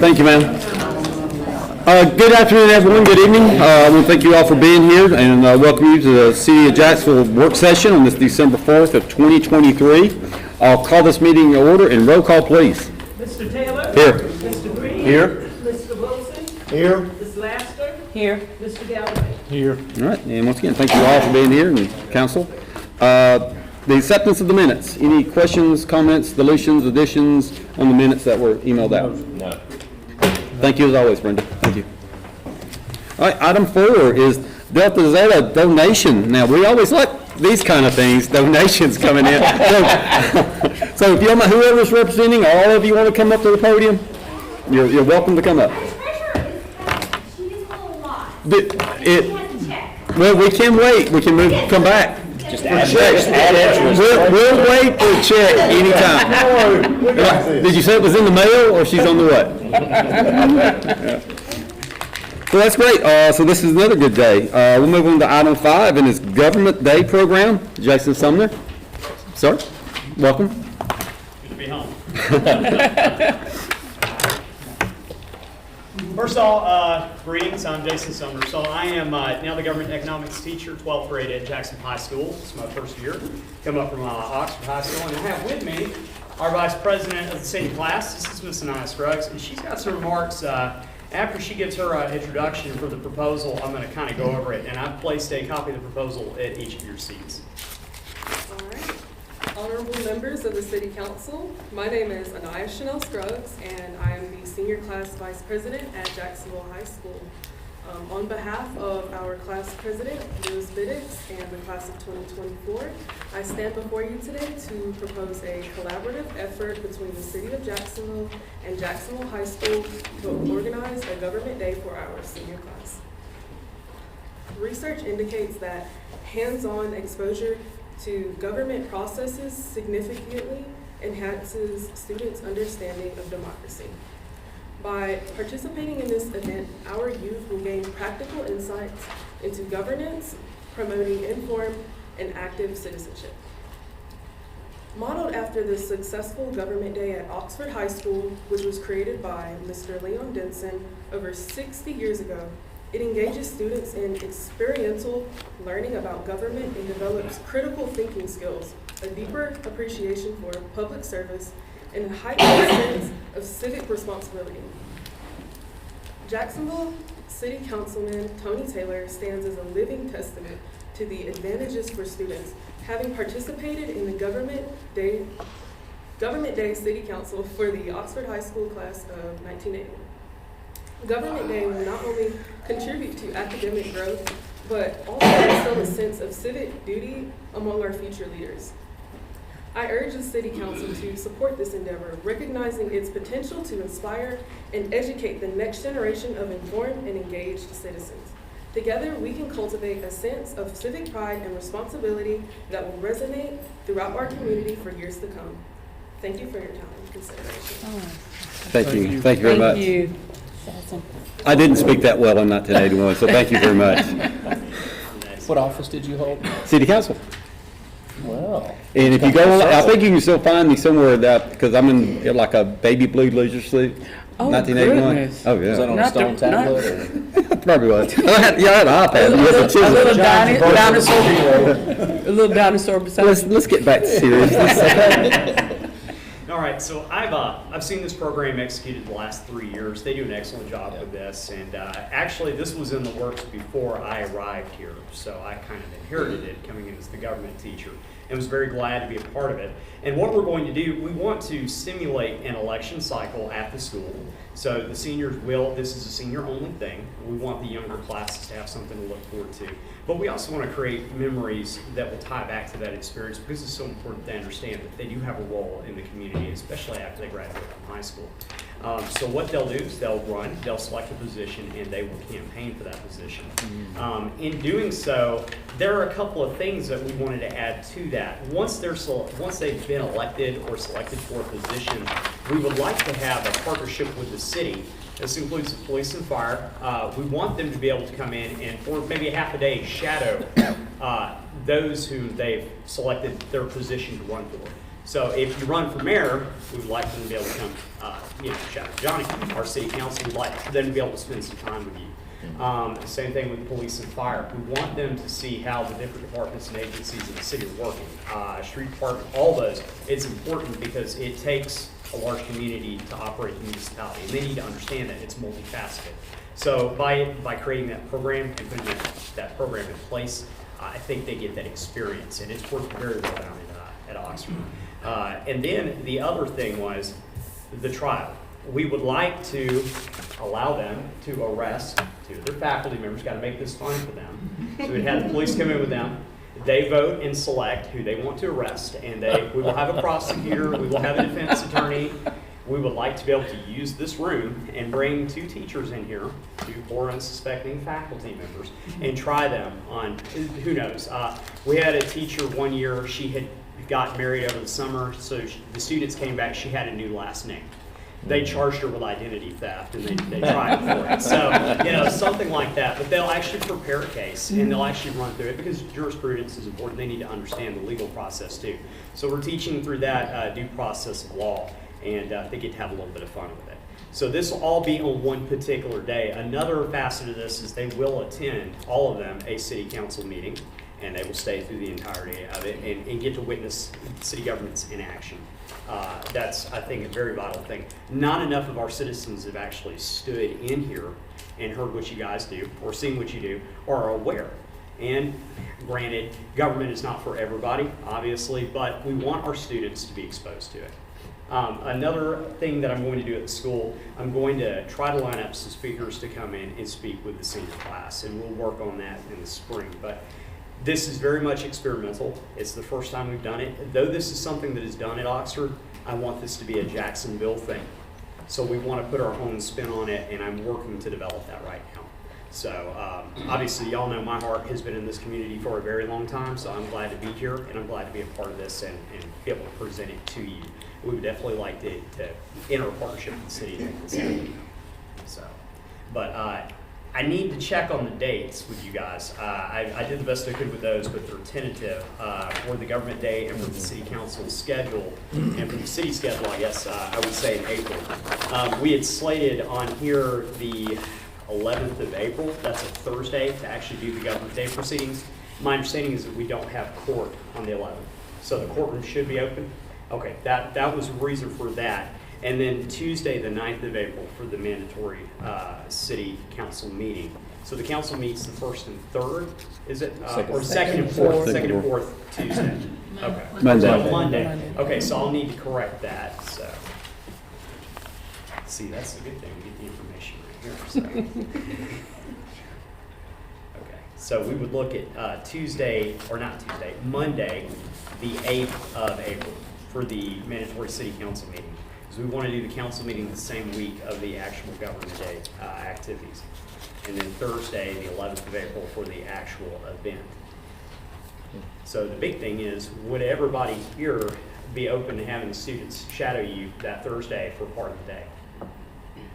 Thank you, ma'am. Good afternoon, everyone. Good evening. I want to thank you all for being here and welcome you to the City of Jacksonville work session on this December 4th of 2023. I'll call this meeting to order and roll call, please. Mr. Taylor? Here. Mr. Green? Here. Mr. Wilson? Here. Ms. Laster? Here. Mr. Galloway? Here. All right, and once again, thank you all for being here and council. The acceptance of the minutes. Any questions, comments, deletions, additions on the minutes that were emailed out? No. Thank you as always, Brenda. Thank you. All right, item 4 is Delta Zeta donation. Now, we always like these kind of things, donations coming in. So if you don't know whoever's representing, or all of you want to come up to the podium, you're welcome to come up. She is a little lost. Well, we can wait. We can come back. Just add interest. We'll wait for a check anytime. Did you say it was in the mail or she's on the way? Well, that's great. So this is another good day. We'll move on to item 5 and it's Government Day program. Jason Sumner. Sir, welcome. Good to be home. First of all, greetings. I'm Jason Sumner. So I am now the government economics teacher, 12th grade at Jackson High School. It's my first year. Come up from Oxford High School, and I have with me our vice president of the senior class. This is Miss Anaya Scruggs, and she's got some remarks. After she gives her introduction for the proposal, I'm going to kind of go over it, and I've placed a copy of the proposal at each of your seats. All right. Honorable members of the City Council, my name is Anaya Chanel Scruggs, and I am the Senior Class Vice President at Jacksonville High School. On behalf of our class president, Lewis Biddix, and the class of 2024, I stand before you today to propose a collaborative effort between the City of Jacksonville and Jacksonville High School to organize a government day for our senior class. Research indicates that hands-on exposure to government processes significantly enhances students' understanding of democracy. By participating in this event, our youth will gain practical insights into governance, promoting informed and active citizenship. Modeled after the successful Government Day at Oxford High School, which was created by Mr. Leon Denson over 60 years ago, it engages students in experiential learning about government and develops critical thinking skills, a deeper appreciation for public service, and a heightened sense of civic responsibility. Jacksonville City Councilman Tony Taylor stands as a living testament to the advantages for students, having participated in the Government Day City Council for the Oxford High School class of 1980. Government Day will not only contribute to academic growth, but also instill a sense of civic duty among our future leaders. I urge the City Council to support this endeavor, recognizing its potential to inspire and educate the next generation of informed and engaged citizens. Together, we can cultivate a sense of civic pride and responsibility that will resonate throughout our community for years to come. Thank you for your time and consideration. Thank you. Thank you very much. Thank you. I didn't speak that well in 1981, so thank you very much. What office did you hold? City Council. Well. And if you go on, I think you can still find me somewhere that, because I'm in like a baby blue leisure suit. Oh, 1981. goodness. Oh, Was that yeah. on a Not stone the- not- tablet? Or? Probably was. I had an iPad. with a A chisel. little dinosaur, a little dinosaur beside Let's get back to seriousness. All right, so I've seen this program executed the last 3 years. They do an excellent job with this, and actually this was in the works before I arrived here, so I kind of inherited it coming in as the government teacher and was very glad to be a part of it. And what we're going to do, we want to simulate an election cycle at the school. So the seniors this is a senior-only thing. We want the younger classes to have something to look forward to. But we also want to create memories that will tie back to that experience because it's so important to understand that they do have a role in the community, especially after they graduate from high school. So what they'll do is they'll select a position, and they will campaign for that position. In doing so, there are a couple of things that we wanted to add to that. Once they've been elected or selected for a position, we would like to have a partnership with the city. This includes the police and fire. We want them to be able to come in and, for maybe a half a day, shadow those who they've selected their position to run for. So if you run for mayor, we would like them to be able to come, chat with Johnny. Our city council would like them to be able to spend some time with you. Same thing with police and fire. We want them to see how the different departments and agencies in the city are working. Street department, all those. It's important because it takes a large community to operate the municipality, and they need to understand that it's multifaceted. So by creating that program and putting that program in place, I think they get that experience, and it's worked very well down at Oxford. And then the other thing was the trial. We would like to allow them to arrest two of their faculty members. Got to make this fun for them. So we'd have the police come in with them. They vote and select who they want to arrest, and we will have a prosecutor, we will have a defense attorney. We would like to be able to use this room and bring two teachers in here, two poor unsuspecting faculty members, and try them on, who knows. We had a teacher one year, she had got married over the summer, so the students came back, she had a new last name. They charged her with identity theft, and they tried for it. So, something like that. But they'll actually prepare a case, and they'll actually run through it, because jurisprudence is important. They need to understand the legal process, too. So we're teaching through that due process of law, and they get to have a little bit of fun with it. So this will all be on one particular day. Another facet of this is they will attend, all of them, a city council meeting, and they will stay through the entirety of it and get to witness city governments in action. That's, I think, a very vital thing. Not enough of our citizens have actually stood in here and heard what you guys do, or seen what you do, or are aware. And granted, government is not for everybody, obviously, but we want our students to be exposed to it. Another thing that I'm going to do at the school, I'm going to try to line up some speakers to come in and speak with the senior class, and we'll work on that in the spring. But this is very much experimental. It's the first time we've done it. Though this is something that is done at Oxford, I want this to be a Jacksonville thing. So we want to put our own spin on it, and I'm working to develop that right now. So obviously, y'all know my heart has been in this community for a very long time, so I'm glad to be here, and I'm glad to be a part of this and be able to present it to you. We would definitely like to enter a partnership with the city to make this happen. So, but I need to check on the dates with you guys. I did the best I could with those, but they're tentative for the government day and for the city council schedule. And for the city schedule, I guess I would say in April. We had slated on here the 11th of April. That's a Thursday to actually do the government day proceedings. My understanding is that we don't have court on the 11th. So the courtroom should be open. Okay, that was the reason for that. And then Tuesday, the 9th of April, for the mandatory city council meeting. So the council meets the 1st and 3rd, is it? Or 2nd and 4th? 2nd and 4th Tuesday. Okay. Monday. So Monday. Okay, so I'll need to correct that, so. See, that's the good thing, we get the information right here, so. Okay, so we would look at Monday, the 8th of April for the mandatory city council meeting. We want to do the council meeting the same week of the actual government day activities. And then Thursday, the 11th of April, for the actual event. So the big thing is, would everybody here be open to having the students shadow you that Thursday for part of the day?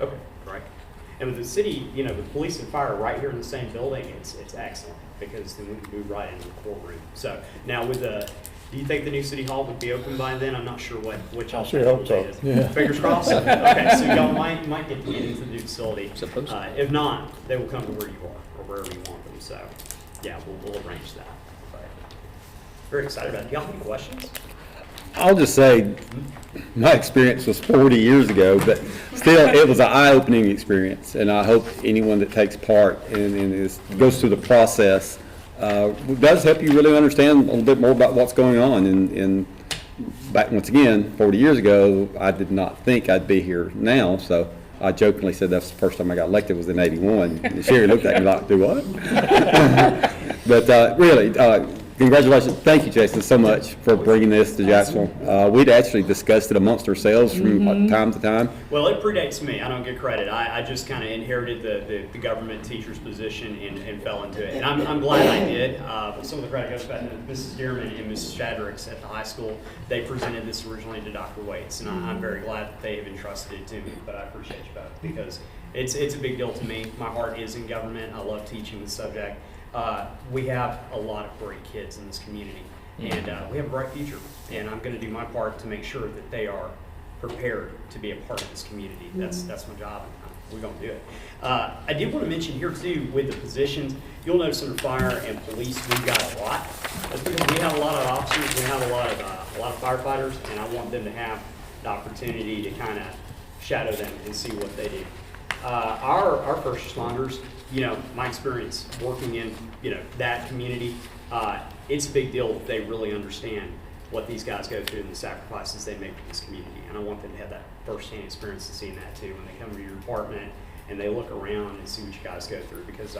Okay, right. And with the city, the police and fire right here in the same building, it's excellent, because then we can move right into the courtroom. So now do you think the new city hall would be open by then? I'm not sure what y'all sure hope so. is. Yeah. Fingers crossed? Okay, so y'all might get to get into the new facility. Supposed to. If not, they will come to where you are, or wherever you want them. So, yeah, we'll arrange that. But very excited about it. Do y'all have any questions? I'll just say, my experience was 40 years ago, but still, it was an eye-opening experience, and I hope anyone that takes part and goes through the process does help you really understand a little bit more about what's going on. And back, once again, 40 years ago, I did not think I'd be here now, so I jokingly said that's the first time I got elected was in '81. And Sherry looked at me like, do what? But really, congratulations. Thank you, Jason, so much for bringing this to Jacksonville. We'd actually discussed it amongst ourselves from time to time. Well, it predates me. I don't get credit. I just kind of inherited the government teacher's position and fell into it. And I'm glad I did. But some of the credit goes back to Mrs. Dearman and Mrs. Shadracks at the high school. They presented this originally to Dr. Waits, and I'm very glad that they have entrusted it to me. But I appreciate you both, because it's a big deal to me. My heart is in government. I love teaching the subject. We have a lot of great kids in this community, And we have a bright future, and I'm going to do my part to make sure that they are prepared to be a part of this community. That's my job, and we're going to do it. I did want to mention here too, with the positions, you'll notice under fire and police, we've got a lot. That's because we have a lot of officers, we have a lot of firefighters, and I want them to have the opportunity to kind of shadow them and see what they do. Our first responders, my experience working in, that community, it's a big deal that they really understand what these guys go through and the sacrifices they make for this community. And I want them to have that firsthand experience and seeing that too when they come to your department and they look around and see what you guys go through, because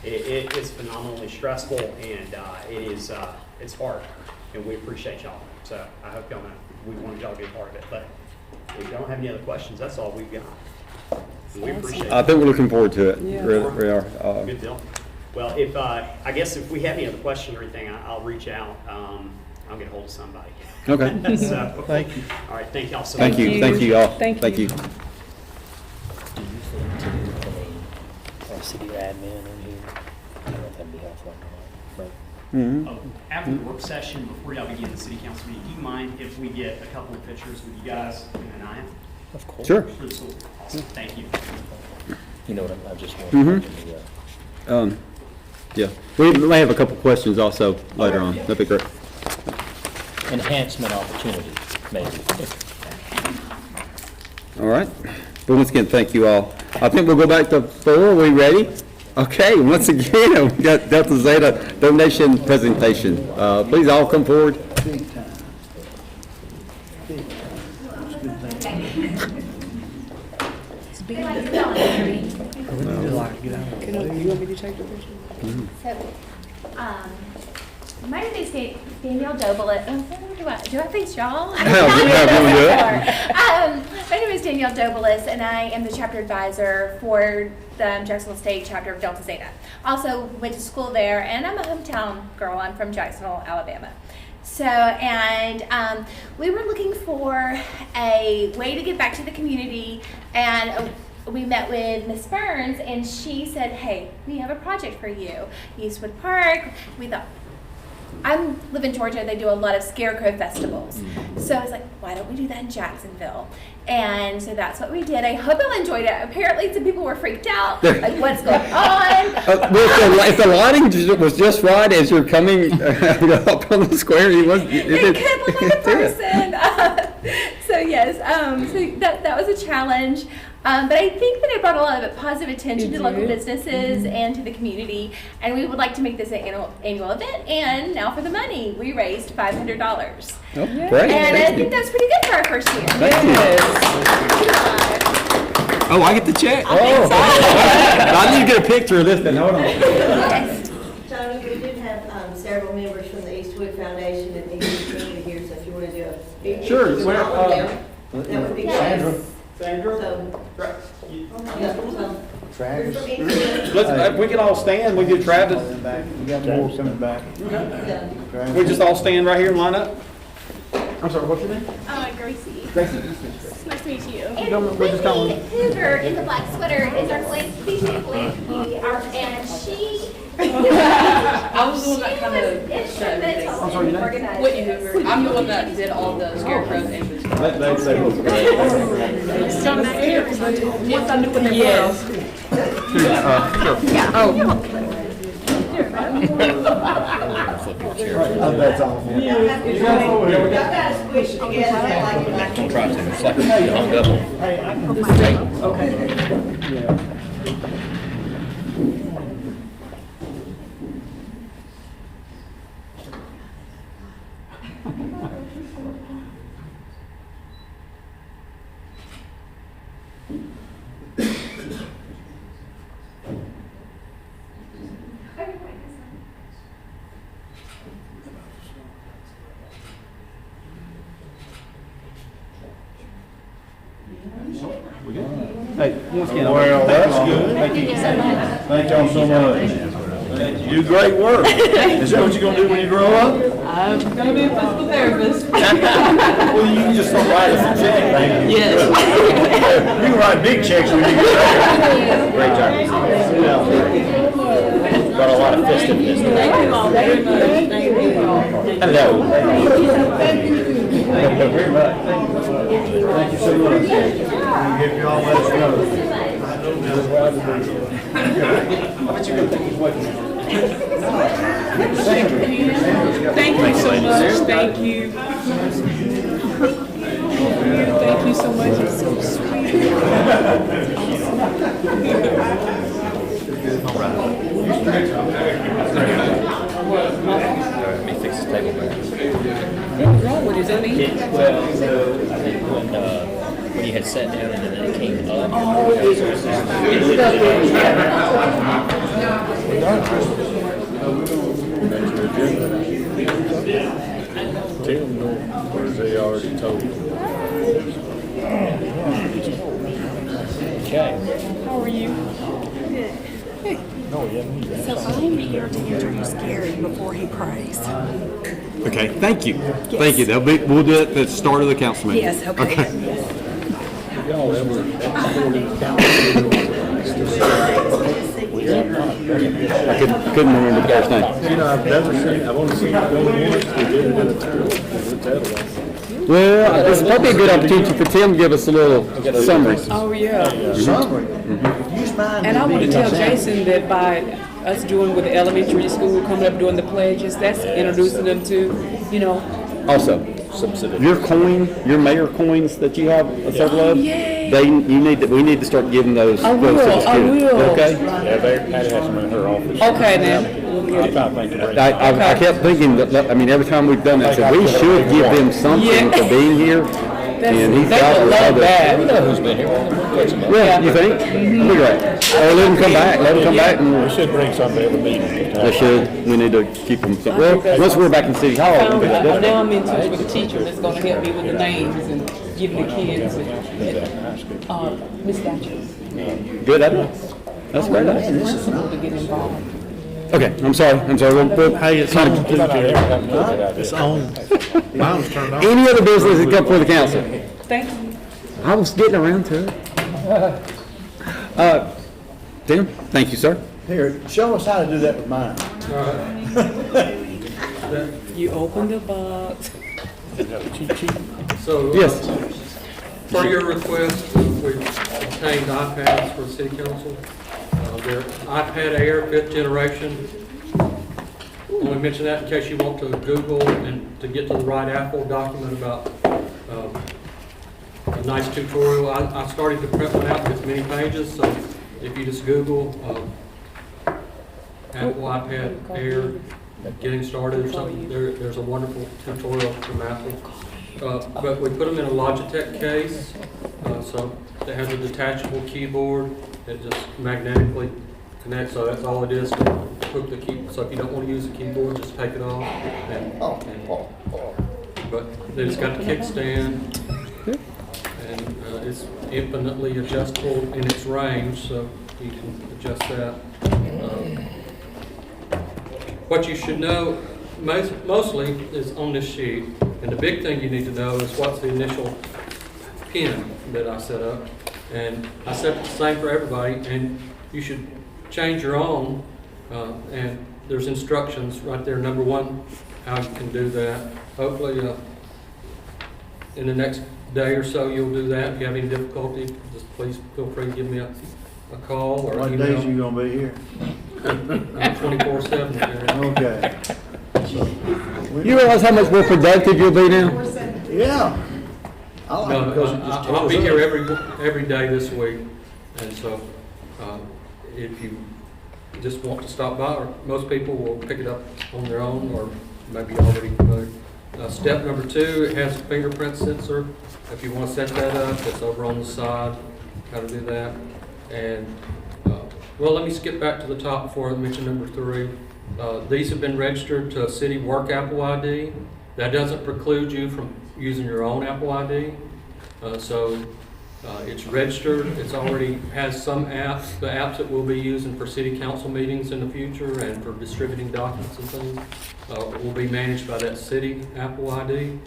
it's phenomenally stressful, and it's hard, and we appreciate y'all. So I hope y'all know we want y'all to be a part of it. But if you don't have any other questions, that's all we've got. And we appreciate I it. think we're looking forward to it. Yeah. We are. Good deal. Well, I guess if we have any other questions or anything, I'll reach out. I'll get a hold of somebody. Okay. So, thank you. All right, thank y'all so much. Thank you. Thank you all. Thank you. Do you think to our city admin in here? I don't know if that'd be helpful or not. Mhm. Oh, after the work session, before y'all begin the city council meeting, do you mind if we get a couple of pictures with you guys and I Of course. Sure. for the school? Awesome, thank you. You know what I just Mhm. wanted. Yeah. We may have a couple questions also later on. That'd be great. Enhancement opportunity, maybe. All right. But once again, thank you all. I think we'll go back to 4. Are we ready? Okay. Once again, we got Delta Zeta donation presentation. Please all come forward. Big time. Big time. It's a good thing. They like to tell me. You want me to take the picture? So, my name is Danielle Dobelis. Do I face y'all? How you wanna do it? My name is Danielle Dobelis, and I am the chapter advisor for the Jacksonville State chapter of Delta Zeta. Also went to school there, and I'm a hometown girl. I'm from Jacksonville, Alabama. So, and we were looking for a way to give back to the community, and we met with Miss Burns, and she said, hey, we have a project for you, Eastwood Park. We thought, I live in Georgia, they do a lot of scarecrow festivals. So I was like, why don't we do that in Jacksonville? And so that's what we did. I hope y'all enjoyed it. Apparently some people were freaked out, like what's going on? Well, if the lighting was just right as you're coming up on the square, It could look like a person. So yes, so that was a challenge. But I think that it brought a lot of positive attention to local businesses and to the community. And we would like to make this an annual event. And now for the money, we raised $500. Oh, great. And I Thank think you. that's pretty good for our first year. Thank you. Oh, I get the check? Oh. I need to get a picture of this then. Hold on. Yes. Tony, we do have several members from the Eastwood Foundation and Eastwood Community here, so if you want to do a big Sure, picture with where, all of them, that would be great. Sandra. Sandra? So, Right. yeah, so, we're from Eastwood. Let's, if we can all stand, we get Travis. You got more coming back. Yeah. We just all stand right here and line up? I'm sorry, what's your name? Gracie. Gracie. Nice to meet you. And we're just calling- Whitney Hoover in the black sweater is our philanthropy, and she. I was the one that kind of instrumental I'm sorry, in your name? organizing. Whitney Hoover. I'm the one that did all the scarecrows and the. Once I knew what they were. That's awful. Y'all got to squish it together like it. Don't try to, it's like you hung up on. Hey, once again. Well, that's good. Thank y'all so much. You do great work. Is that what you're gonna do when you grow up? I'm gonna be a physical therapist. Well, you can just write us a check, thank you. Yes. You can write big checks when you get there. Great job. Got a lot of festiveness. Hello. Thank you very much. Thank you so much. If y'all let us know. Thank you so much, thank you. Thank you so much, it's so sweet. Let me fix this table back. What's wrong with his honey? Well, I think when you had sat down and then it came up. Tim, or is they already told you? Okay. How are you? So I'm here to introduce Gary before he prays. Okay, thank you. Thank you. We'll do it at the start of the council meeting. Yes, okay. Y'all ever I couldn't remember the first name. You know, I've only seen it go once, we did it at a school. Well, it's probably a good opportunity for Tim to give us a little summary. Oh, yeah. Summary. And I want to tell Jason that by us doing with the elementary school, coming up doing the pledges, that's introducing them to, you know. Also, your mayor coins that you have several of, we need to start giving those. I will, those to the I students. will. Okay? Yeah, Patty has them in her office. Okay, then. I'm trying to think of it. I kept thinking that, I mean, every time we've done that, so we should give them something for being here. And he's They got would love that. We know who's been here. Yeah, you think? Be great. Or let them come back, We should bring some to every meeting. They should, we need to keep them, well, once we're back in City Hall. we'll be different. Now I'm in touch with a teacher that's going to help me with the names and giving the kids. Miss Thatcher. Good idea. That's a great idea. Principal to get involved. Okay, I'm sorry. Hey, it's on. It's on. Mine's turned on. Any other business that come before the council? Thank you. I was getting around to it. Tim, thank you, sir. Here, show us how to do that with mine. You opened the box. So, Yes. for your request, we obtained iPads for the city council. They're iPad Air 5th generation. Only mention that in case you want to Google and to get to the right Apple document about a nice tutorial. I started to print one out with many pages, so if you just Google Apple iPad Air, getting started or something, there's a wonderful tutorial from Apple. But we put them in a Logitech case, so it has a detachable keyboard that just magnetically connects, so that's all it is to hook the key. So if you don't want to use the keyboard, just take it off. But then it's got the kickstand, and it's infinitely adjustable in its range, so you can adjust that. What you should know mostly is on this sheet, and the big thing you need to know is what's the initial pin that I set up. And I set it the same for everybody, and you should change your own, and there's instructions right there, number one, how you can do that. Hopefully, in the next day or so, you'll do that. If you have any difficulty, just please feel free to give me a call or What email. days you gonna be here? I'm 24/7 here. Okay. You realize how much more productive you'll be now? Yeah. I like it because it just I'll be tells here us. every day this week, and so if you just want to stop by, or most people will pick it up on their own, or maybe already familiar. Step number 2, it has a fingerprint sensor. If you want to set that up, it's over on the side, how to do that. And, well, let me skip back to the top before I mention number 3. These have been registered to a city work Apple ID. That doesn't preclude you from using your own Apple ID. It's registered, it's already has some apps, the apps that we'll be using for city council meetings in the future and for distributing documents and things, will be managed by that city Apple ID.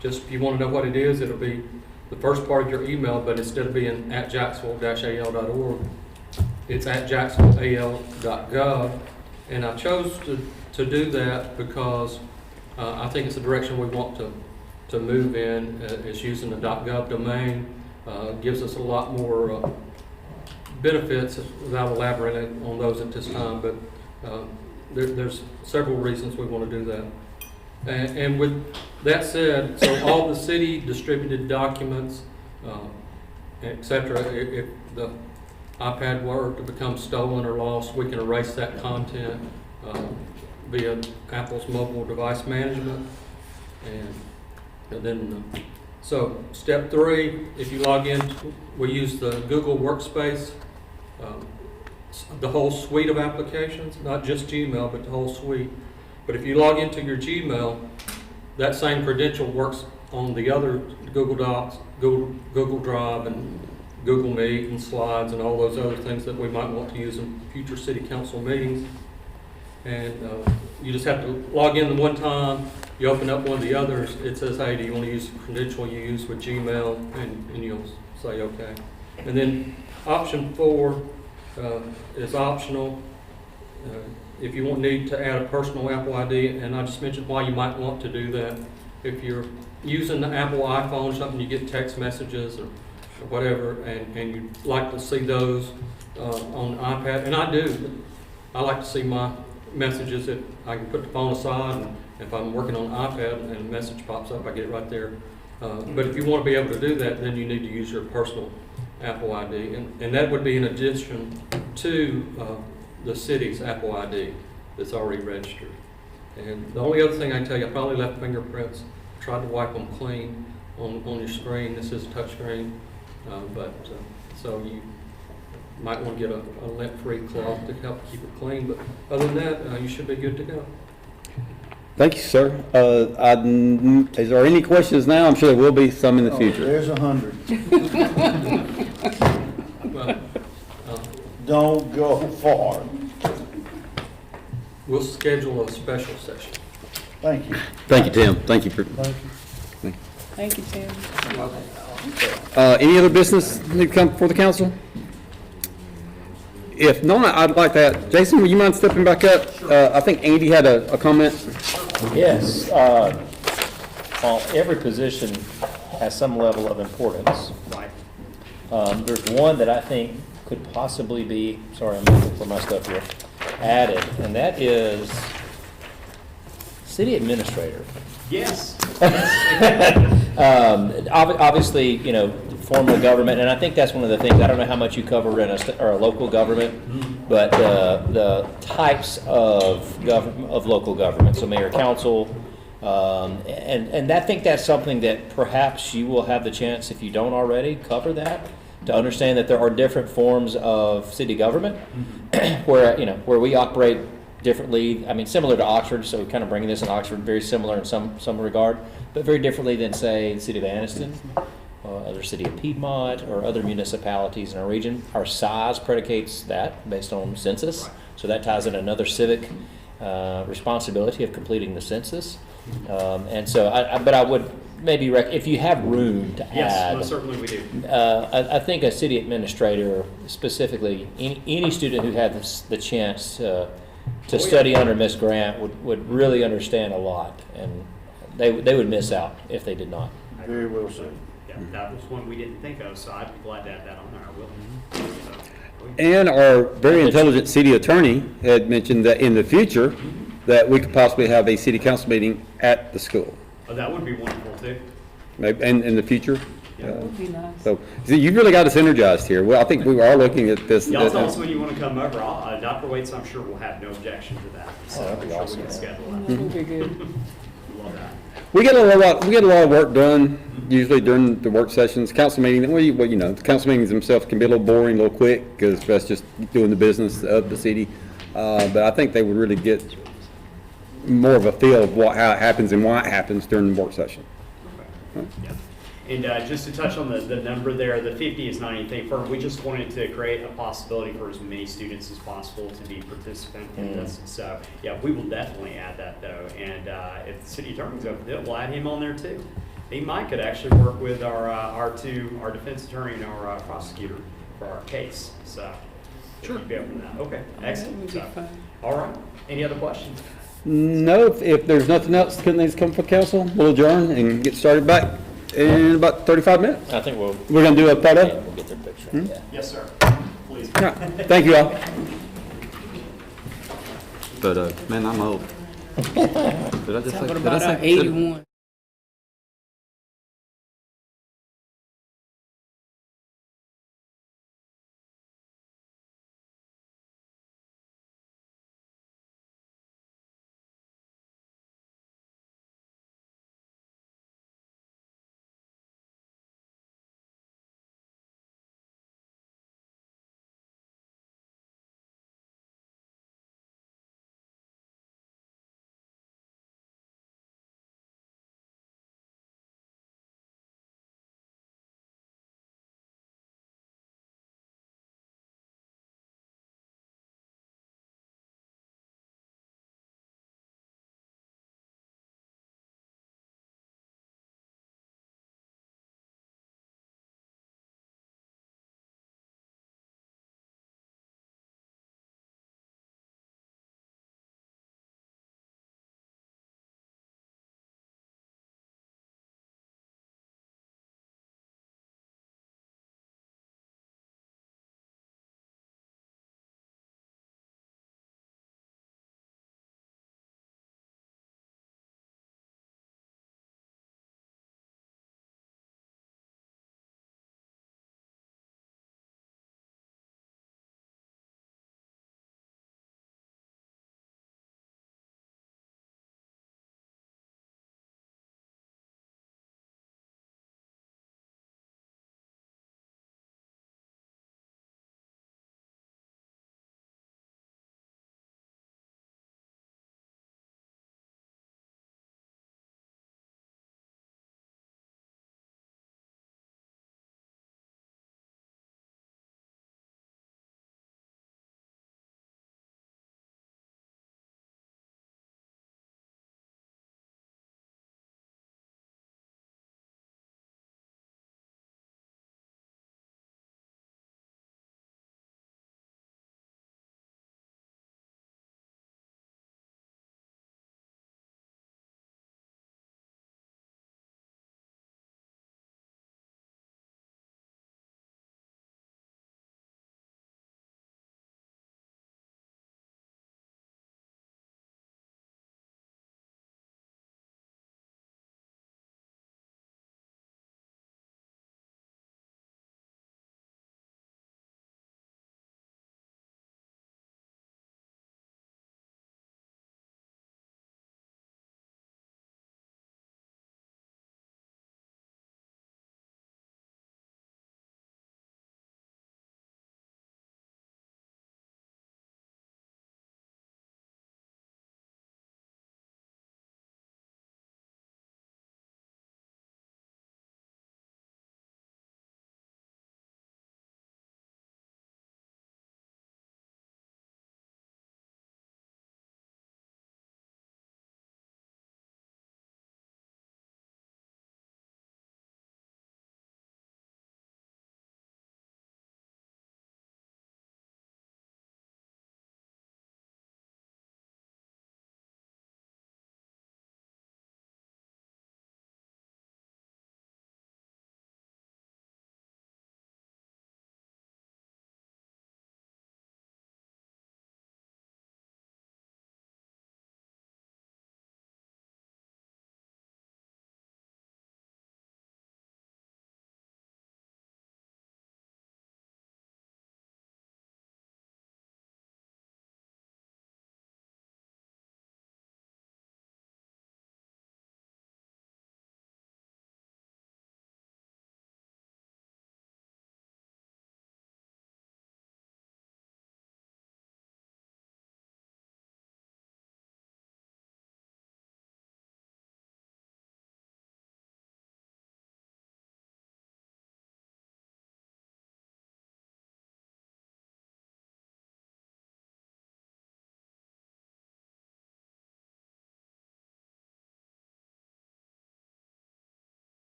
Just if you want to know what it is, it'll be the first part of your email, but instead of being at jacksonville-al.org, it's at jacksonvilleal.gov. And I chose to do that because I think it's the direction we want to move in. It's using the .gov domain. Gives us a lot more benefits without elaborating on those at this time, but there's several reasons we want to do that. And with that said, so all the city distributed documents, et cetera, if the iPad were to become stolen or lost, we can erase that content via Apple's mobile device management. And then, so step 3, if you log in, we use the Google Workspace, the whole suite of applications, not just Gmail, but the whole suite. But if you log into your Gmail, that same credential works on the other Google Docs, Google Drive, and Google Meet, and Slides, and all those other things that we might want to use in future city council meetings. And you just have to log in the one time. You open up one of the others, it says, hey, do you want to use the credential you use with Gmail? And you'll say, okay. And then option 4 is optional. If you need to add a personal Apple ID, and I just mentioned why you might want to do that. If you're using the Apple iPhone or something, you get text messages or whatever, and you'd like to see those on the iPad, and I do. I like to see my messages if I can put the phone aside, and if I'm working on the iPad and a message pops up, I get it right there. But if you want to be able to do that, then you need to use your personal Apple ID, and that would be in addition to the city's Apple ID that's already registered. And the only other thing I can tell you, I probably left fingerprints. Tried to wipe them clean on your screen. This is a touch screen, so you might want to get a lint-free cloth to help keep it clean. But other than that, you should be good to go. Thank you, sir. Is there any questions now? I'm sure there will be some in the future. There's 100. Well, Don't go far. we'll schedule a special session. Thank you. Thank you, Tim. Thank you for. Thank you, Tim. Any other business need to come before the council? If not, I'd like that. Jason, would you mind stepping back up? I think Andy had a comment. Yes, well, every position has some level of importance. Right. There's one that I think could possibly be, sorry, I'm looking for my stuff here, added, and that is city administrator. Yes. Obviously, you know, form of government, and I think that's one of the things, I don't know how much you cover in a local government, but the types of local government, so mayor, council, and I think that's something that perhaps you will have the chance, if you don't already, cover that, to understand that there are different forms of city government, where we operate differently. I mean, similar to Oxford, so kind of bringing this in Oxford, very similar in some regard, but very differently than, say, the city of Anniston, other city of Piedmont, or other municipalities in our region. Our size predicates that based on census, so that ties in another civic responsibility of completing the census. And so, but I would maybe if you have room to Yes, add. most certainly we do. I think a city administrator, specifically any student who had the chance to study under Miss Grant would really understand a lot, and they would miss out if they did not. Very well said. Yeah, that was one we didn't think of, so I'd be glad to add that on there. I will. So, And our very intelligent city attorney had mentioned that in the future, that we could possibly have a city council meeting at the school. oh, that would be wonderful too. Maybe, and in the future. Yeah. That would be nice. So, see, you've really got us energized here. Well, I think we are looking at this. Y'all tell us when you want to come over. Dr. Waits, I'm sure will have no objection to that. So that'd be I'm sure awesome, we can yeah. schedule that. That would be good. Love that. We get a lot of work done, usually during the work sessions. Council meeting, well, you know, the council meetings themselves can be a little boring, a little quick, because that's just doing the business of the city. But I think they would really get more of a feel of how it happens and why it happens during the work session. Yeah. And just to touch on the number there, the 50 is not anything firm. We just wanted to create a possibility for as many students as possible to be participant in this. So, yeah, we will definitely add that, though. And if the city attorney's open to it, we'll add him on there, too. He might could actually work with our defense attorney and our prosecutor for our case. So, Sure. You'd be open to that, okay, excellent. would be So, fine. all right, any other questions? No, if there's nothing else that needs to come for council, we'll adjourn and get started back in about 35 minutes. I think we'll, We're gonna do a yeah, photo? we'll get their picture, yeah. Yes, sir, please. Yeah. Thank you all. But, man, I'm old. Did I just say? Talking did I about say- our 81.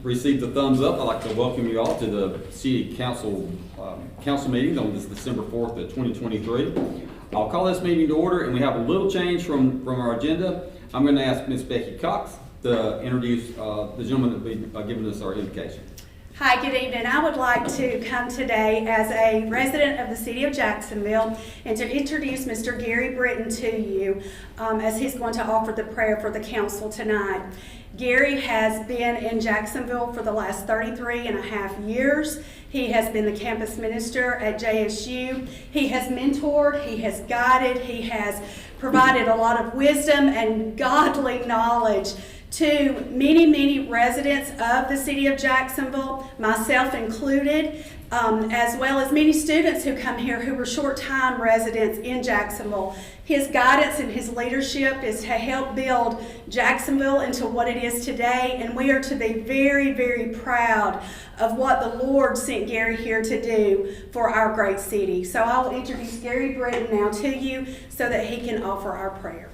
received a thumbs up, I'd like to welcome you all to the city council, council meeting on this December 4th of 2023. I'll call this meeting to order, and we have a little change from our agenda. I'm going to ask Ms. Becky Cox to introduce the gentleman that will be giving us our invocation. Hi, good evening. I would like to come today as a resident of the city of Jacksonville and to introduce Mr. Gary Britton to you as he's going to offer the prayer for the council tonight. Gary has been in Jacksonville for the last 33 and a half years. He has been the campus minister at JSU. He has mentored, he has guided, he has provided a lot of wisdom and godly knowledge to many, many residents of the city of Jacksonville, myself included, as well as many students who come here who were short-time residents in Jacksonville. His guidance and his leadership is to help build Jacksonville into what it is today, and we are to be very, very proud of what the Lord sent Gary here to do for our great city. So I'll introduce Gary Britton now to you so that he can offer our prayer.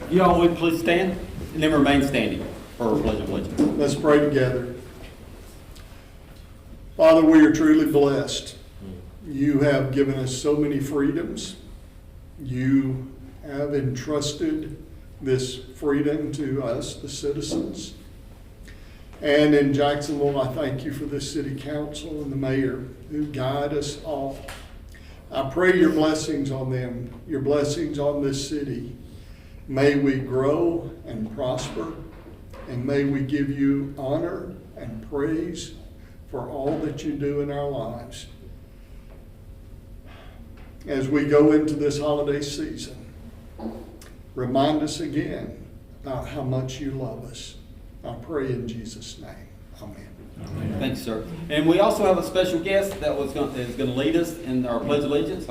You all would please stand and then remain standing for our pledge of allegiance. Let's pray together. Father, we are truly blessed. You have given us so many freedoms. You have entrusted this freedom to us, the citizens. And in Jacksonville, I thank you for the city council and the mayor who guide us all. I pray your blessings on them, your blessings on this city. May we grow and prosper, and may we give you honor and praise for all that you do in our lives. As we go into this holiday season, remind us again about how much you love us. I pray in Jesus' name. Amen. Amen. Thanks, sir. And we also have a special guest that is going to lead us in our pledge of allegiance.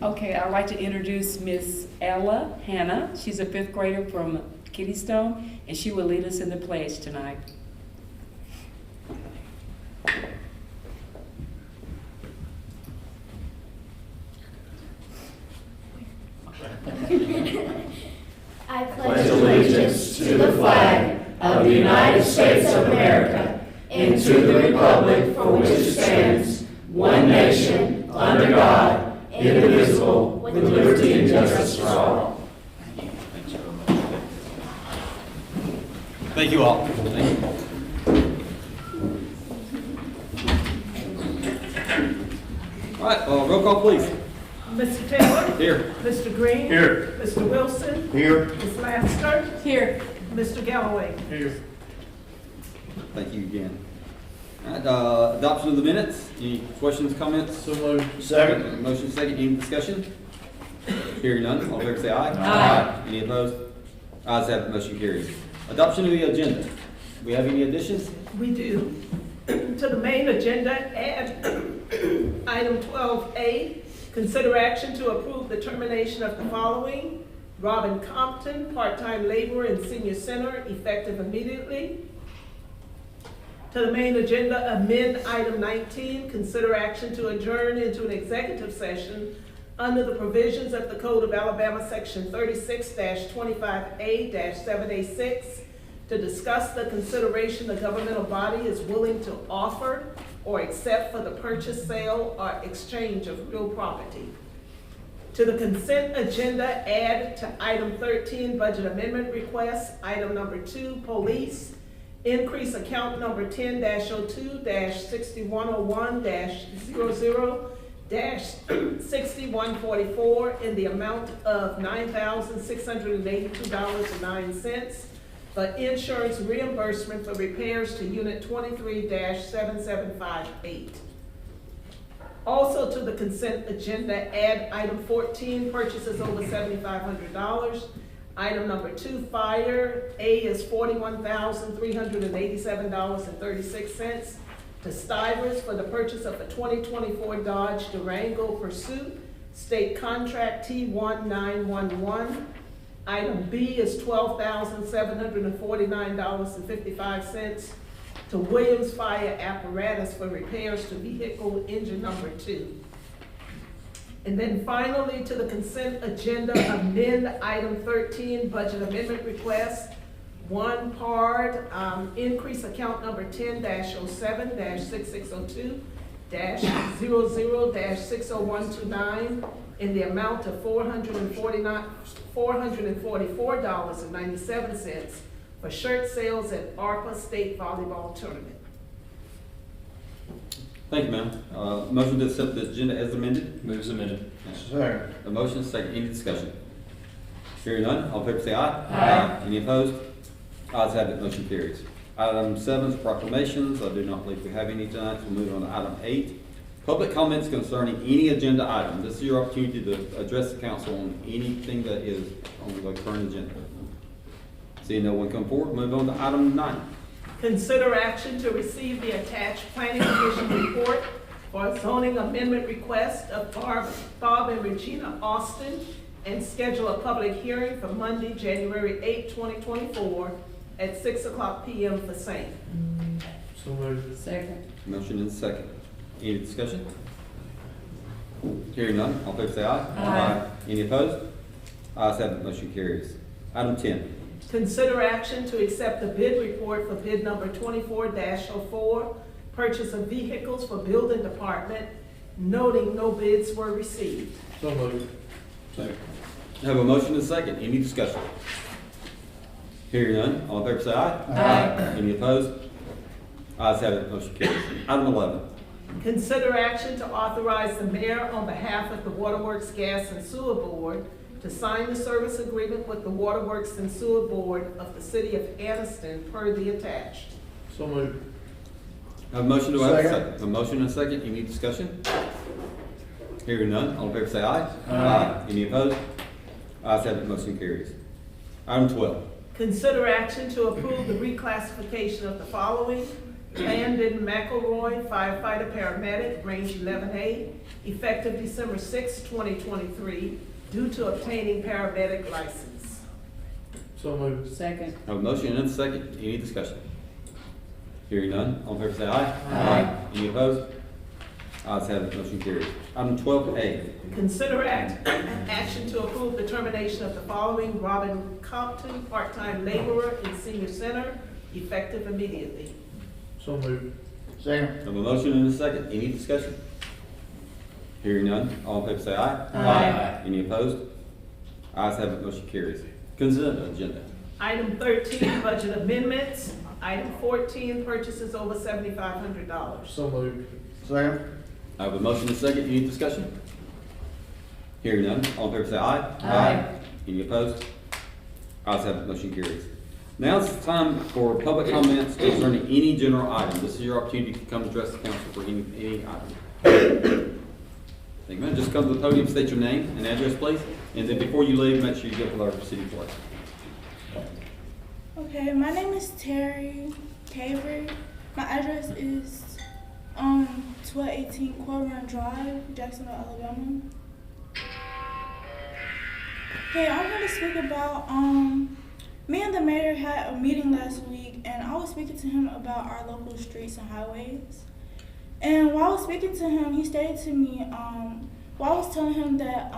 Okay, I'd like to introduce Miss Ella Hannah. She's a 5th grader from Kittystone, and she will lead us in the pledge tonight. I pledge allegiance to the flag of the United States of America and to the republic for which it stands, one nation, under God, indivisible, with liberty and justice for all. Thank you all. Thank you. All right, roll call, please. Mr. Taylor? Here. Mr. Green? Here. Mr. Wilson? Here. Ms. Laster? Here. Mr. Galloway? Here. Thank you again. All right, adoption of the minutes. Any questions, comments? So moved. Second. Motion second. Any discussion? Hearing none. All in favor say aye. Aye. Any opposed? Ayes have it. Motion carries. Adoption of the agenda. Do we have any additions? We do. To the main agenda, add item 12A, consider action to approve the termination of the following: Robin Compton, part-time laborer in senior center, effective immediately. To the main agenda, amend item 19, consider action to adjourn into an executive session under the provisions of the Code of Alabama, section 36-25A-7A6, to discuss the consideration the governmental body is willing to offer or accept for the purchase, sale, or exchange of real property. To the consent agenda, add to item 13, budget amendment request, item number 2, police, increase account number 10-02-6101-00-6144 in the amount of $9,682.09 for insurance reimbursement for repairs to unit 23-7758. Also to the consent agenda, add item 14, purchases over $7,500. Item number 2, fire. A is $41,387.36 to Stivers for the purchase of a 2024 Dodge Durango Pursuit, state contract T1911. Item B is $12,749.55 to Williams Fire Apparatus for repairs to vehicle engine number 2. And then finally, to the consent agenda, amend item 13, budget amendment request, One PARD, increase account number 10-07-602-00-60129 in the amount of $444.97 for shirt sales at ARPA State Volleyball Tournament. Thank you, ma'am. Motion to accept the agenda as amended. Moves amended. Second. A motion, second, any discussion? Hearing none, all in favor say aye. Aye. Any opposed? Ayes have it, motion carries. Item 7 is proclamations. I do not believe we have any tonight, so we'll move on to item 8. Public comments concerning any agenda item. This is your opportunity to address the council on anything that is on the current agenda. Seeing no one come forward, move on to item 9. Consider action to receive the attached planning commission report for a zoning amendment request of Bob and Regina Austin and schedule a public hearing for Monday, January 8, 2024 at 6:00 p.m. for same. So moved. Second. Motion and second. Any discussion? Hearing none, all in favor say aye. Aye. Any opposed? Ayes have it, motion carries. Item 10. Consider action to accept the bid report for bid number 24-04, purchase of vehicles for building department, noting no bids were received. So moved. I have a motion and a second. Any discussion? Hearing none, all in favor say aye. Aye. Any opposed? Ayes have it, motion carries. Item 11. Consider action to authorize the mayor on behalf of the Waterworks Gas and Sewer Board to sign the service agreement with the Waterworks and Sewer Board of the City of Anniston per the attached. So moved. I have a motion, do I have a Second. second? A motion and a second. Any discussion? Hearing none, all in favor say aye. Aye. Any opposed? Ayes have it, motion carries. Item 12. Consider action to approve the reclassification of the following: Landon McElroy, firefighter paramedic, range 11A, effective December 6, 2023, due to obtaining paramedic license. So moved. Second. I have a motion and a second. Any discussion? Hearing none, all in favor say aye. Aye. Any opposed? Ayes have it, motion carries. Item 12A. Consider action to approve the termination of the following: Robin Compton, part-time laborer in senior center, effective immediately. So moved. I Second. have a motion and a second. Any discussion? Hearing none, all in favor say aye. Aye. Any opposed? Ayes have it, motion carries. Consent agenda. Item 13, budget amendments. Item 14, purchases over $7,500. So moved. Second. I have a motion and a second. Any discussion? Hearing none, all in favor say aye. Aye. Any opposed? Ayes have it, motion carries. Now it's time for public comments concerning any general item. This is your opportunity to come address the council for any item. Thank you, man. Just come to the podium, state your name and address, please. And then before you leave, make sure you get with our city clerk. Okay, my name is Terry Caver. My address is 1218 Quail Run Drive, Jacksonville, Alabama. Okay, I'm going to speak about, me and the mayor had a meeting last week, and I was speaking to him about our local streets and highways. And while I was speaking to him, he stated to me, while I was telling him that,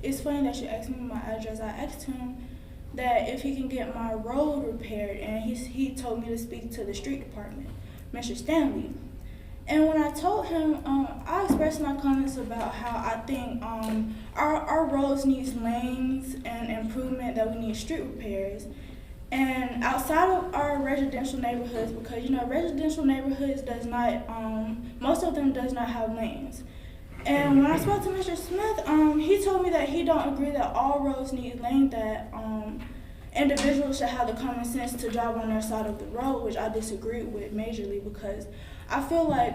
it's funny that you asked me my address, I asked him that if he can get my road repaired, and he told me to speak to the street department, Mr. Stanley. And when I told him, I expressed my comments about how I think our roads need lanes and improvement, that we need street repairs. And outside of our residential neighborhoods, because residential neighborhoods does not, most of them does not have lanes. And when I spoke to Mr. Smith, he told me that he don't agree that all roads need lanes, that individuals should have the common sense to drive on their side of the road, which I disagree with majorly, because I feel like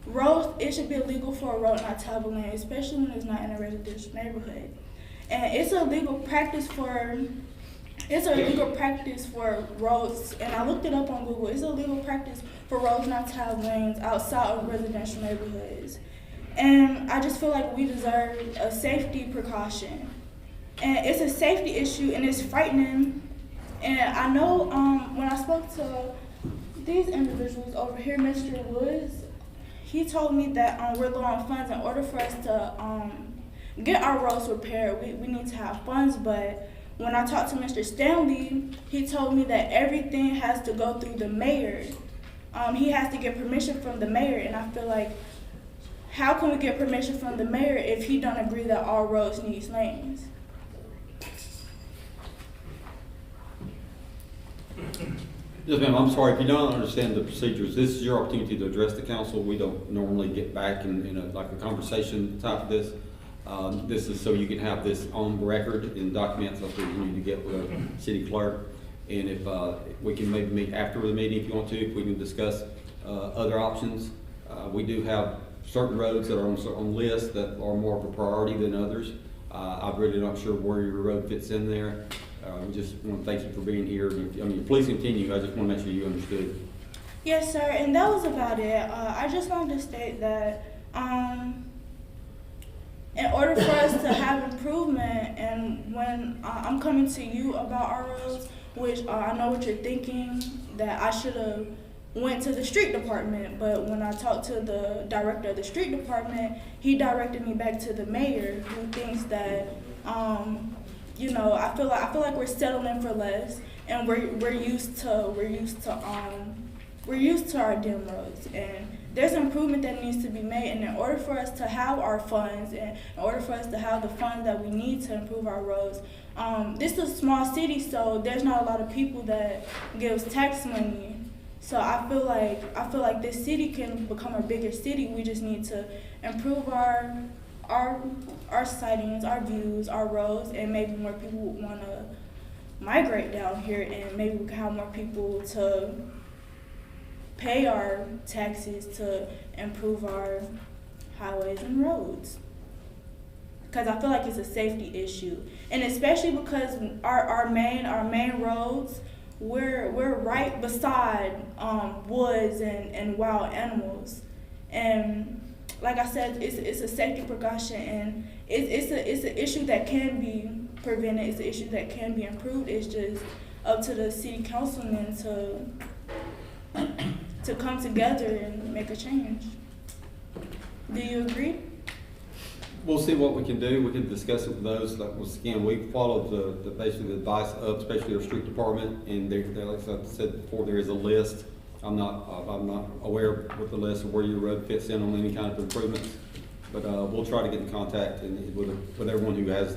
roads, it should be illegal for a road not to have a lane, especially when it's not in a residential neighborhood. And it's a legal practice for roads, and I looked it up on Google. It's a legal practice for roads not to have lanes outside of residential neighborhoods. And I just feel like we deserve a safety precaution. And it's a safety issue, and it's frightening. And I know when I spoke to these individuals over here, Mr. Woods, he told me that we're low on funds. In order for us to get our roads repaired, we need to have funds, but when I talked to Mr. Stanley, he told me that everything has to go through the mayor. He has to get permission from the mayor, and I feel like, how can we get permission from the mayor if he don't agree that all roads need lanes? Yes, ma'am, I'm sorry, if you don't understand the procedures, this is your opportunity to address the council. We don't normally get back in like a conversation type of this. This is so you can have this on record in documents, that's what you need to get with the city clerk. And if we can maybe meet after the meeting if you want to, if we can discuss other options. We do have certain roads that are on lists that are more of a priority than others. I'm really not sure where your road fits in there. Just want to thank you for being here. I mean, please continue. I just want to make sure you understood. Yes, sir, and that was about it. I just wanted to state that in order for us to have improvement, and when I'm coming to you about our roads, which I know what you're thinking, that I should have went to the street department, but when I talked to the director of the street department, he directed me back to the mayor, who thinks that you know, I feel like we're settling for less, and we're used to our dim roads, and there's improvement that needs to be made. And in order for us to have our funds, and in order for us to have the funds that we need to improve our roads, this is a small city, so there's not a lot of people that gives tax money. So I feel like this city can become a bigger city. We just need to improve our sightings, our views, our roads, and maybe more people would want to migrate down here, and maybe we can have more people to pay our taxes to improve our highways and roads. Because I feel like it's a safety issue, and especially because our main roads, we're right beside woods and wild animals, and like I said, it's a safety precaution, and it's an issue that can be prevented. It's an issue that can be improved. It's just up to the city councilmen to come together and make a change. Do you agree? We'll see what we can do. We can discuss it with those. Like, once again, we followed the basically the advice of especially our street department, and they like I said before, there is a list. I'm not aware with the list of where your road fits in on any kind of improvements, but we'll try to get in contact and with everyone who has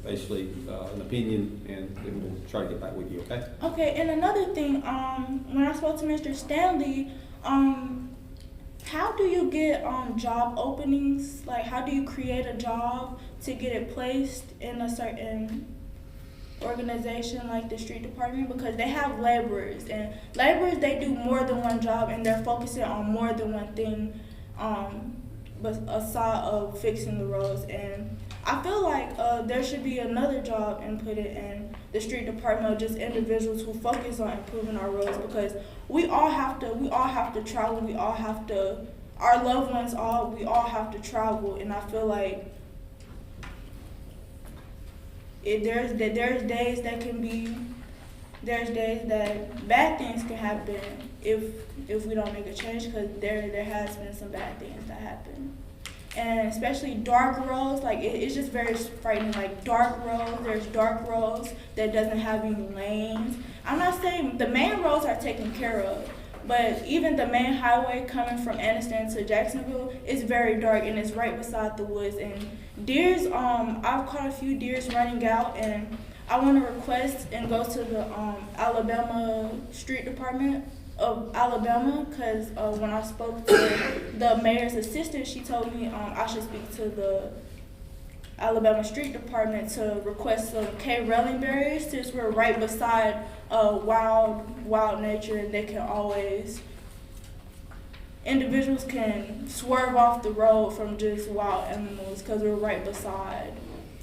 basically an opinion, and we'll try to get back with you. Okay. Okay. And another thing, when I spoke to Mr. Stanley, how do you get job openings? Like, how do you create a job to get it placed in a certain organization like the street department? Because they have laborers, and laborers, they do more than one job, and they're focusing on more than one thing, but aside of fixing the roads. And I feel like there should be another job inputted in the street department of just individuals who focus on improving our roads, because we all have to travel, our loved ones we all have to travel, and I feel like there's days that bad things can happen if we don't make a change, because there has been some bad things that happen. And especially dark roads, like it's just very frightening. Like there's dark roads that doesn't have any lanes. I'm not saying the main roads are taken care of, but even the main highway coming from Anniston to Jacksonville is very dark, and it's right beside the woods. And deers, I've caught a few deers running out, and I want to request and go to the Alabama Street Department of Alabama, because when I spoke to the mayor's assistant, she told me I should speak to the Alabama Street Department to request some K-railing barriers, since we're right beside wild nature, and they can always, individuals can swerve off the road from just wild animals because we're right beside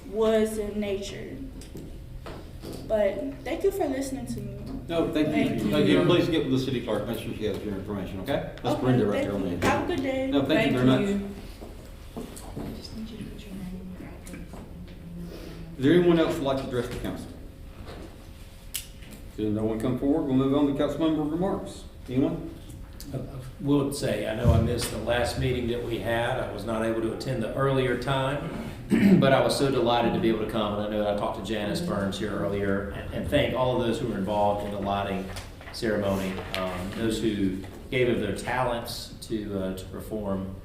woods and nature. But thank you for listening to me. No, thank you. Thank you. Please get with the city clerk. Make sure she has your information. Okay. That's Okay, Brenda right thank there on you. the. Have a good day. No, thank you very much. Is there anyone else who'd like to address the council? Seeing no one come forward, we'll move on to council member remarks. Anyone? I will say, I know I missed the last meeting that we had. I was not able to attend the earlier time, But I was so delighted to be able to come, and I know that I talked to Janice Burns here earlier, and thank all of those who were involved in the lighting ceremony, those who gave of their talents to perform,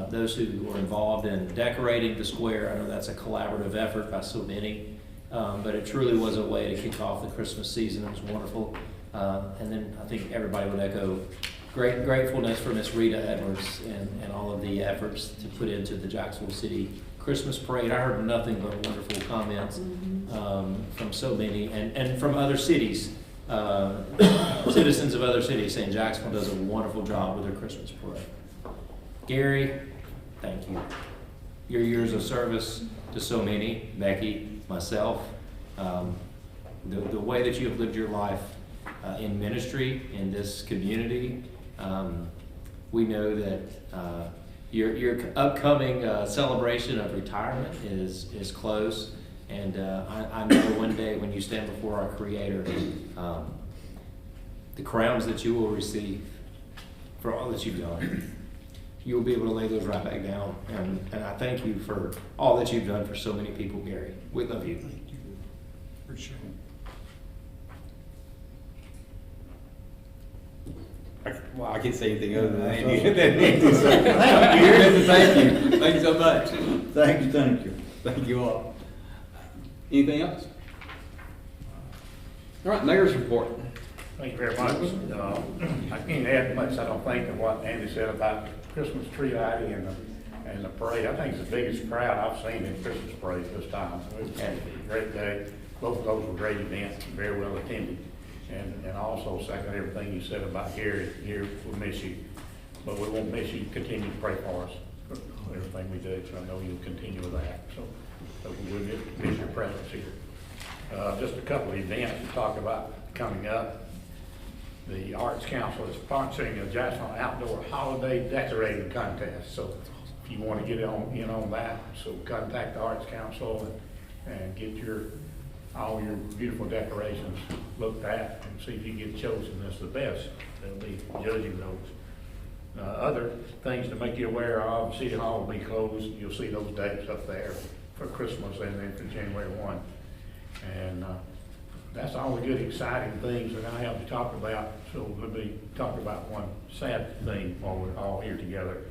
those who were involved in decorating the square. I know that's a collaborative effort by so many, but it truly was a way to kick off the Christmas season. It was wonderful. And then I think everybody would echo great gratefulness for Miss Rita Edwards and all of the efforts to put into the Jacksonville City Christmas parade. I heard nothing but wonderful comments from so many, and from other cities, citizens of other cities saying Jacksonville does a wonderful job with their Christmas parade. Gary, thank you. Your years of service to so many, Becky, myself, the way that you have lived your life in ministry in this community, we know that your upcoming celebration of retirement is close, and I know one day when you stand before our Creator, the crowns that you will receive for all that you've done, you will be able to lay those right back down. And I thank you for all that you've done for so many people, Gary. We love you. Thank you. Appreciate it. Well, I can't say anything other than Andy. Thank you. Thank you so much. Thank you. Thank you all. Anything else? All right, mayor's report. Thank you very much. I can't add much, I don't think, to what Andy said about Christmas tree lighting and the parade. I think it's the biggest crowd I've seen in Christmas parade this time. It was a great day. Both of those were great events, very well attended. And also second everything you said about Gary. Gary, we'll miss you, but we won't miss you. Continue to pray for us for everything we do. So I know you'll continue with that. So we'll miss your presence here. Just a couple of events to talk about coming up. The Arts Council is sponsoring a Jacksonville Outdoor Holiday Decorating Contest. So if you want to get in on that, so contact the Arts Council and get all your beautiful decorations looked at and see if you get chosen as the best. They'll be judging those. Other things to make you aware of, City Hall will be closed. You'll see those dates up there for Christmas and then for January 1. And that's all the good, exciting things that I have to talk about. So we'll be talking about one sad thing while we're all here together.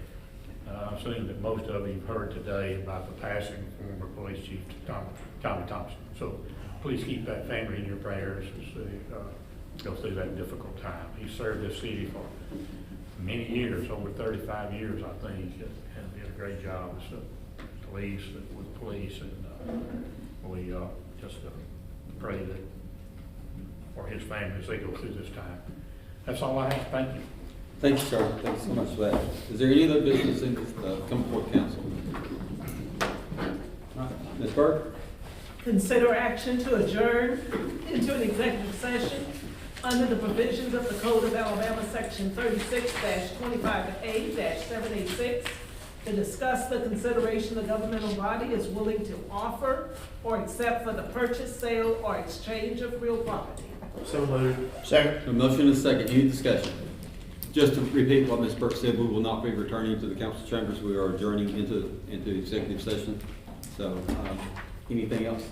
I assume that most of you have heard today about the passing of former police chief Tommy Thompson. So please keep that family in your prayers as they go through that difficult time. He served this city for many years, over 35 years, I think, and did a great job as with police, and we just pray that for his family as they go through this time. That's all I have. Thank you. Thank you, sir. Thank you so much for that. Is there any other business in this, come before council? All right, Ms. Berg? Consider action to adjourn into an executive session under the provisions of the Code of Alabama, Section 36-25A-786, to discuss the consideration the governmental body is willing to offer or accept for the purchase, sale, or exchange of real property. So moved. Second. A motion and a second. Any discussion? Just to repeat what Ms. Burke said, we will not be returning to the council chambers. We are adjourning into executive session. So, anything else?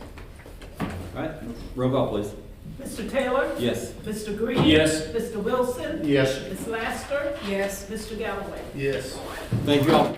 All right, roll call, please. Mr. Taylor? Yes. Mr. Green? Yes. Mr. Wilson? Yes. Ms. Laster? Yes. Mr. Galloway? Yes. Thank you all.